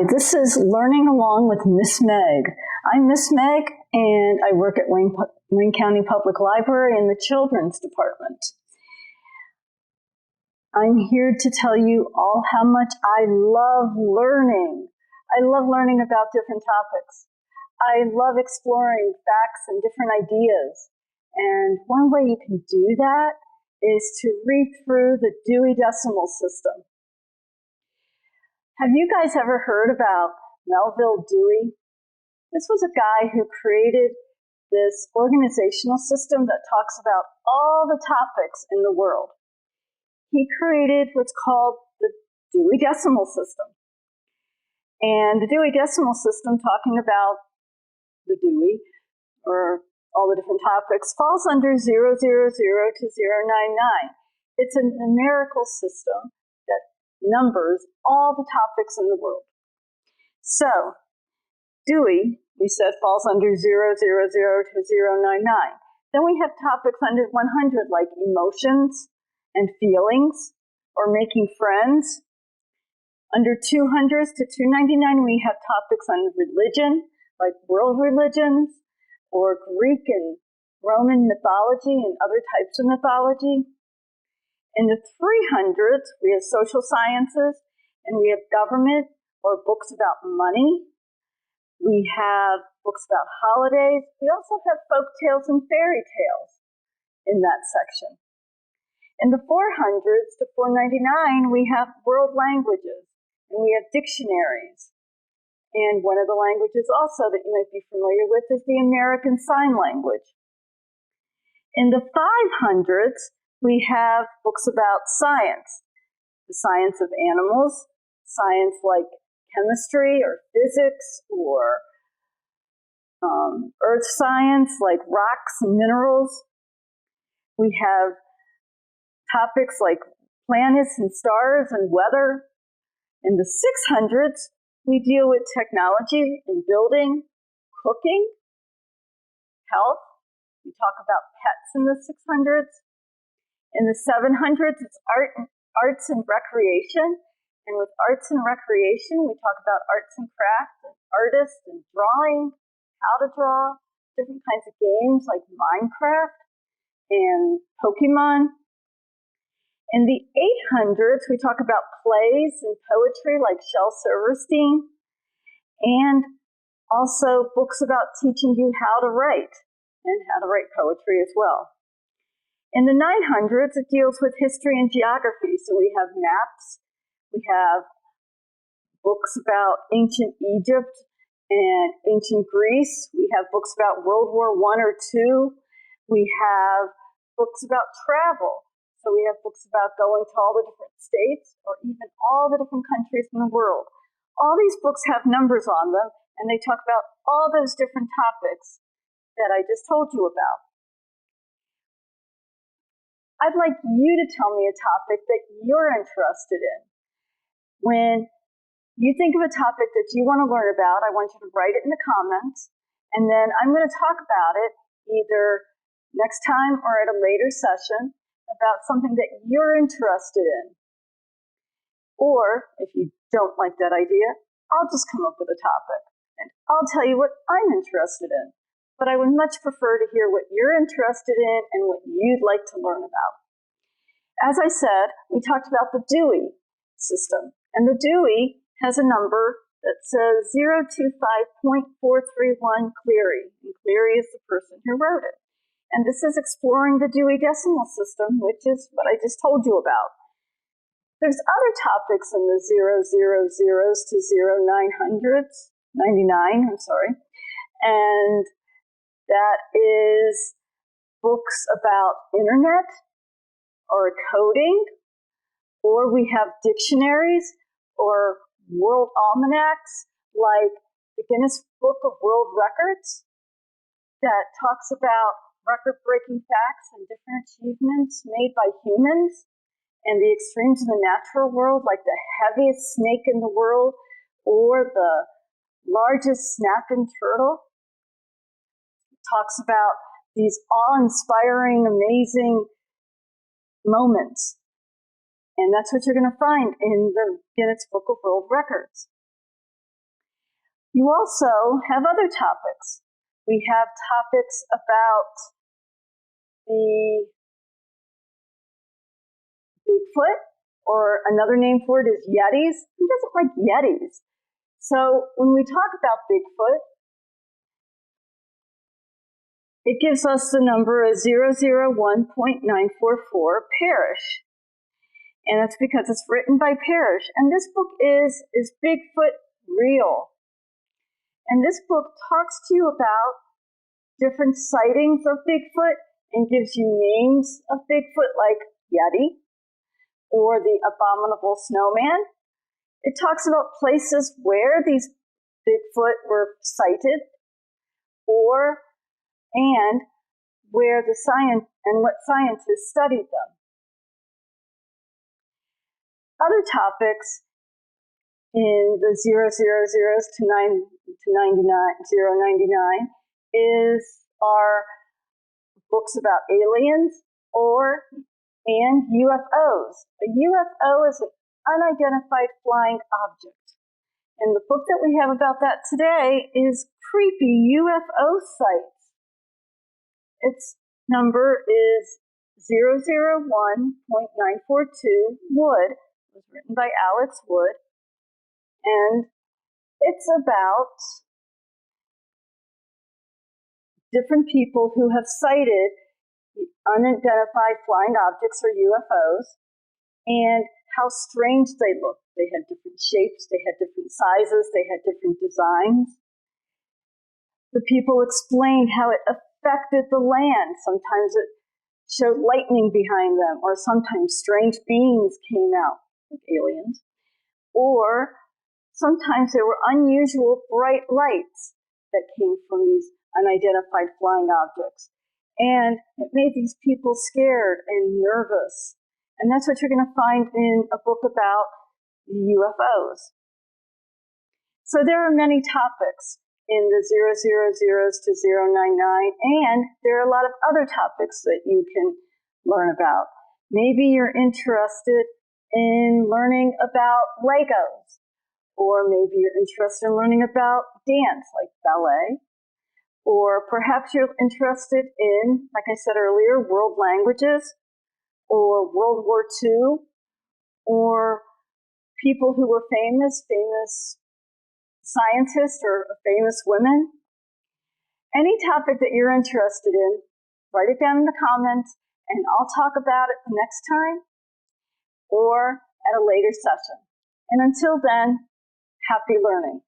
Hi, this is Learning Along with Miss Meg. I'm Miss Meg, and I work at Wayne County Public Library in the Children's Department. I'm here to tell you all how much I love learning. I love learning about different topics. I love exploring facts and different ideas. And one way you can do that is to read through the Dewey Decimal System. Have you guys ever heard about Melville Dewey? This was a guy who created this organizational system that talks about all the topics in the world. He created what's called the Dewey Decimal System. And the Dewey Decimal System, talking about the Dewey, or all the different topics, falls under 000 to 099. It's a numerical system that numbers all the topics in the world. So, Dewey, we said, falls under 000 to 099. Then we have topics under 100, like emotions and feelings, or making friends. Under 200 to 299, we have topics on religion, like world religions, or Greek and Roman mythology and other types of mythology. In the 300s, we have social sciences, and we have government, or books about money. We have books about holidays. We also have folk tales and fairy tales in that section. In the 400s to 499, we have world languages, and we have dictionaries. And one of the languages also that you might be familiar with is the American Sign Language. In the 500s, we have books about science, the science of animals, science like chemistry or physics, or earth science like rocks and minerals. We have topics like planets and stars and weather. In the 600s, we deal with technology and building, cooking, health. We talk about pets in the 600s. In the 700s, it's arts and recreation. And with arts and recreation, we talk about arts and crafts, and artists and drawing, how to draw, different kinds of games like Minecraft and Pokemon. In the 800s, we talk about plays and poetry like Shel Silverstein, and also books about teaching you how to write, and how to write poetry as well. In the 900s, it deals with history and geography. So we have maps, we have books about ancient Egypt and ancient Greece. We have books about World War I or II. We have books about travel. So we have books about going to all the different states, or even all the different countries in the world. All these books have numbers on them, and they talk about all those different topics that I just told you about. I'd like you to tell me a topic that you're interested in. When you think of a topic that you want to learn about, I want you to write it in the comments, and then I'm going to talk about it either next time or at a later session about something that you're interested in. Or, if you don't like that idea, I'll just come up with a topic, and I'll tell you what I'm interested in. But I would much prefer to hear what you're interested in and what you'd like to learn about. As I said, we talked about the Dewey system, and the Dewey has a number that says 025.431 Cleary, and Cleary is the person who wrote it. And this is exploring the Dewey Decimal System, which is what I just told you about. There's other topics in the 000s to 0900s, 99, and that is books about internet or coding, or we have dictionaries or world almanacs like the Guinness Book of World Records that talks about record-breaking facts and different achievements made by humans, and the extremes of the natural world, like the heaviest snake in the world or the largest snapping turtle. Talks about these awe-inspiring, amazing moments. And that's what you're going to find in the Guinness Book of World Records. You also have other topics. We have topics about the Bigfoot, or another name for it is Yetis. Who doesn't like Yetis? So when we talk about Bigfoot, it gives us the number as 001.944 Parrish. And that's because it's written by Parrish. And this book is Bigfoot real? And this book talks to you about different sightings of Bigfoot and gives you names of Bigfoot like Yeti or the abominable snowman. It talks about places where these Bigfoot were sighted and where the science and what scientists studied them. Other topics in the 000s to 099 are books about aliens and UFOs. A UFO is an unidentified flying object. And the book that we have about that today is Creepy UFO Sites. Its number is 001.942 Wood. It was written by Alex Wood. And it's about different people who have sighted unidentified flying objects or UFOs and how strange they look. They had different shapes, they had different sizes, they had different designs. The people explained how it affected the land. Sometimes it showed lightning behind them, or sometimes strange beings came out, like aliens. Or sometimes there were unusual bright lights that came from these unidentified flying objects. And it made these people scared and nervous. And that's what you're going to find in a book about UFOs. So there are many topics in the 000s to 099, and there are a lot of other topics that you can learn about. Maybe you're interested in learning about Legos, or maybe you're interested in learning about dance, like ballet, or perhaps you're interested in, like I said earlier, world languages, or World War II, or people who were famous scientists or famous women. Any topic that you're interested in, write it down in the comments, and I'll talk about it the next time or at a later session. And until then, happy learning.